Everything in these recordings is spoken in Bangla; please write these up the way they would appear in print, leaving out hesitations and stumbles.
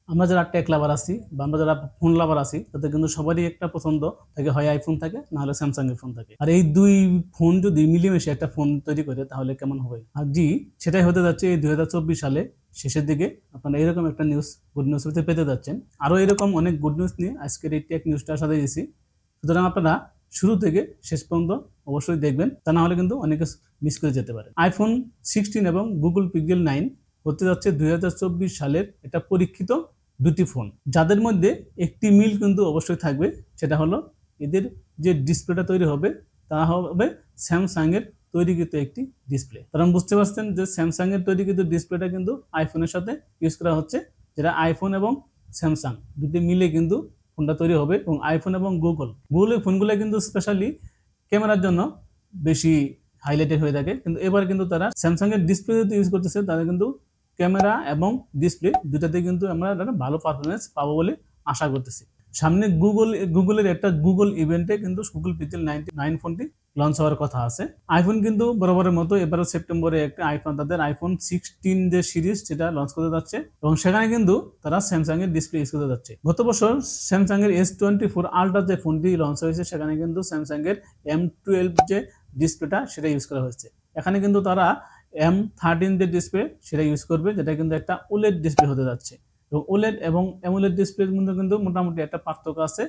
আমরা যারা টেক লাভার আছি বা আমরা যারা ফোন লাভার আছি তাদের কিন্তু সবারই একটা পছন্দ থাকে, হয় আইফোন থাকে না হলে স্যামসাং এর ফোন থাকে। আর এই দুই ফোন যদি মিলেমিশে একটা ফোন তৈরি করে তাহলে কেমন হবে? আর জি, সেটাই হতে যাচ্ছে এই 2024 সালে শেষের দিকে। আপনারা এরকম একটা গুড নিউজ পেতে যাচ্ছেন। আরো এরকম অনেক গুড নিউজ নিয়ে আজকের এই টেক নিউজটা সাথে দিয়েছি। সুতরাং আপনারা শুরু থেকে শেষ পর্যন্ত অবশ্যই দেখবেন, তা না হলে কিন্তু অনেক মিস করে যেতে পারে। আইফোন 16 এবং গুগল পিক্সেল 9 হতে যাচ্ছে 2024 সালের একটা পরীক্ষিত দুটি ফোন, যাদের মধ্যে একটি মিল কিন্তু অবশ্যই থাকবে। সেটা হলো এদের যে ডিসপ্লেটা তৈরি হবে তা হবে স্যামসাং এর তৈরিকৃত একটি ডিসপ্লে। কারণ বুঝতে পারছেন যে স্যামসাং এর তৈরিকৃত ডিসপ্লেটা কিন্তু আইফোনের সাথে ইউজ করা হচ্ছে, যেটা আইফোন এবং স্যামসাং দুটি মিলে কিন্তু ফোনটা তৈরি হবে। এবং আইফোন এবং গুগলের ফোনগুলো কিন্তু স্পেশালি ক্যামেরার জন্য বেশি হাইলাইটেড হয়ে থাকে, কিন্তু এবার কিন্তু তারা স্যামসাং এর ডিসপ্লে যদি ইউজ করতেছে তাদের কিন্তু ক্যামেরা এবং ডিসপ্লে দুটাতে কিন্তু আমরা ভালো পারফরমেন্স পাবো বলে আশা করতেছি। সামনে গুগলের একটা গুগল ইভেন্টে কিন্তু গুগল পিক্সেল 9 ফোনটি লঞ্চ হওয়ার কথা আছে। আইফোন কিন্তু বরাবরের মতো এবারও সেপ্টেম্বরে একটা তাদের আইফোন 16 যে সিরিজ সেটা লঞ্চ করতে যাচ্ছে, এবং সেখানে কিন্তু তারা স্যামসাং এর ডিসপ্লে ইউজ করতে যাচ্ছে। গত বছর স্যামসাং এর S24 আলট্রা যে ফোনটি লঞ্চ হয়েছে সেখানে কিন্তু স্যামসাং এর M12 যে ডিসপ্লেটা সেটা ইউজ করা হয়েছে। এখানে কিন্তু তারা M13 যে ডিসপ্লে সেটা ইউজ করবে, যেটা কিন্তু একটা ওলেড ডিসপ্লে হতে যাচ্ছে। এবং ওলেড এবং অ্যামোলেড ডিসপ্লের মধ্যে কিন্তু মোটামুটি একটা পার্থক্য আছে।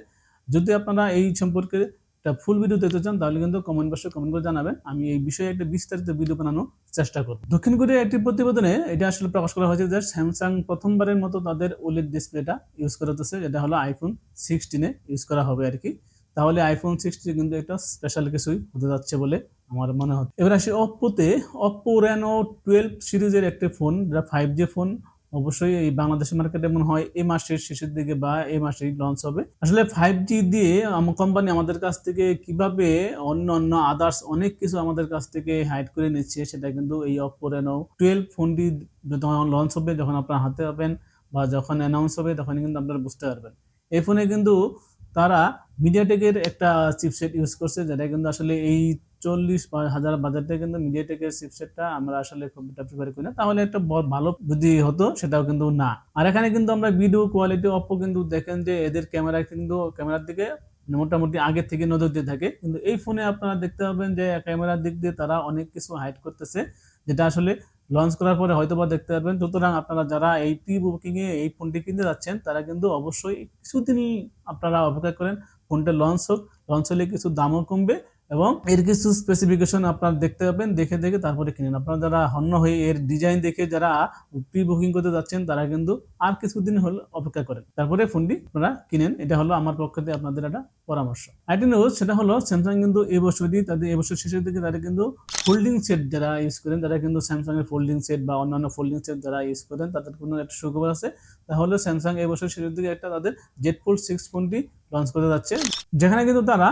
যদি আপনারা এই সম্পর্কে একটা ফুল ভিডিও দেখতে চান তাহলে কিন্তু কমেন্ট বক্সে কমেন্ট করে জানাবেন, আমি এই বিষয়ে একটা বিস্তারিত ভিডিও বানানোর চেষ্টা করব। দক্ষিণ কোরিয়ার একটি প্রতিবেদনে এটা আসলে প্রকাশ করা হয়েছে যে স্যামসাং প্রথমবারের মতো তাদের ওলেড ডিসপ্লেটা ইউজ করতেছে, যেটা হলো আইফোন 16 ইউজ করা হবে আর কি। তাহলে আইফোন 16 কিন্তু একটা স্পেশাল কিছুই হতে যাচ্ছে বলে আমার মনে হচ্ছে। এবার আসি Oppo Reno 12 সিরিজের একটা ফোন, যেটা 5G ফোন। অবশ্যই এই বাংলাদেশের মার্কেটে মনে হয় এই মাসের শেষের দিকে বা এই মাসেই লঞ্চ হবে। আসলে 5G দিয়ে কোম্পানি আমাদের কাছ থেকে কিভাবে অন্য আদার্স অনেক কিছু আমাদের কাছ থেকে হাইড করে নিচ্ছে, সেটা কিন্তু এই Oppo Reno 12 ফোনটি যখন লঞ্চ হবে, যখন আপনার হাতে পাবেন বা যখন অ্যানাউন্স হবে তখন কিন্তু আপনারা বুঝতে পারবেন। এই ফোনে কিন্তু তারা মিডিয়াটেকের একটা চিপসেট ইউজ করছে, যেটা কিন্তু আসলে এই 40,000 বাজারটা কিন্তু মিডিয়াটেকের চিপসেটটা আমরা আসলে খুব একটা প্রিফার করি না। তাহলে একটা ভালো যদি হতো, সেটাও কিন্তু না। আর এখানে কিন্তু আমরা ভিডিও কোয়ালিটি Oppo কিন্তু দেখেন যে এদের ক্যামেরার দিকে মোটামুটি আগে থেকে নজর দিয়ে থাকে, কিন্তু এই ফোনে আপনারা দেখতে পাবেন যে ক্যামেরার দিক দিয়ে তারা অনেক কিছু হাইড করতেছে, যেটা আসলে লঞ্চ করার পরে হয়তোবা দেখতে পারবেন। সুতরাং আপনারা যারা এই প্রি বুকিং এ এই ফোনটি কিনতে যাচ্ছেন তারা কিন্তু অবশ্যই কিছুদিন আপনারা অপেক্ষা করেন। ফোনটা লঞ্চ হোক, লঞ্চ হলে কিছু দামও কমবে এবং এর কিছু স্পেসিফিকেশন আপনারা দেখতে পাবেন, দেখে তারপরে কিনেন। আপনারা যারা হন্য হয়ে এর ডিজাইন দেখে যারা প্রি বুকিং করতে যাচ্ছেন তারা কিন্তু আর কিছুদিন হলো অপেক্ষা করেন, তারপরে ফোনটি আপনারা কিনেন। এটা হলো আমার পক্ষ থেকে আপনাদের একটা পরামর্শ। আরেকটি নিউজ, সেটা হলো স্যামসাং কিন্তু এবছর শেষের দিকে তারা কিন্তু ফোল্ডিং সেট যারা ইউজ করেন, তারা কিন্তু স্যামসাং এর ফোল্ডিং সেট বা অন্যান্য ফোল্ডিং সেট যারা ইউজ করেন তাদের কোনো একটা সুখবর আছে। তাহলে স্যামসাং এবছর শেষের দিকে একটা তাদের Z Fold 6 ফোনটি লঞ্চ করতে যাচ্ছে, যেখানে কিন্তু তারা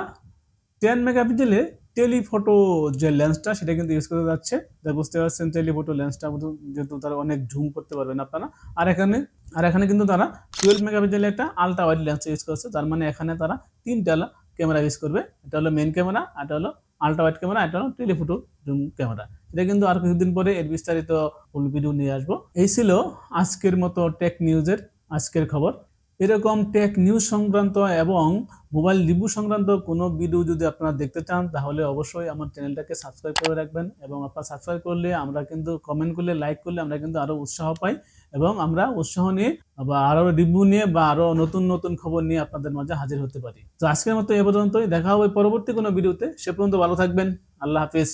10 মেগাপিক্সেলে টেলিফটো যে লেন্সটা সেটা কিন্তু ইউজ করতে যাচ্ছে। বুঝতে পারছেন টেলিফটো লেন্সটা যেহেতু তারা অনেক জুম করতে পারবেন আপনারা। আর এখানে কিন্তু তারা 12 মেগাপিক্সেলের একটা আলট্রা ওয়াইড লেন্স ইউজ করছে, তার মানে এখানে তারা 3টা ক্যামেরা ইউজ করবে। এটা হলো মেইন ক্যামেরা, এটা হলো আলট্রা ওয়াইড ক্যামেরা, এটা হলো টেলিফটো জুম ক্যামেরা। এটা কিন্তু আর কিছুদিন পরে এর বিস্তারিত ফুল ভিডিও নিয়ে আসবো। এই ছিল আজকের মতো টেক নিউজের আজকের খবর। এরকম টেক নিউজ সংক্রান্ত এবং মোবাইল রিভিউ সংক্রান্ত কোনো ভিডিও যদি আপনারা দেখতে চান তাহলে অবশ্যই আমার চ্যানেলটাকে সাবস্ক্রাইব করে রাখবেন। এবং আপনারা সাবস্ক্রাইব করলে, আমরা কিন্তু কমেন্ট করলে, লাইক করলে আমরা কিন্তু আরো উৎসাহ পাই এবং আমরা উৎসাহ নিয়ে বা আরো রিভিউ নিয়ে বা আরো নতুন খবর নিয়ে আপনাদের মাঝে হাজির হতে পারি। তো আজকের মতো এ পর্যন্তই, দেখা হবে পরবর্তী কোনো ভিডিওতে। সে পর্যন্ত ভালো থাকবেন। আল্লাহ হাফেজ।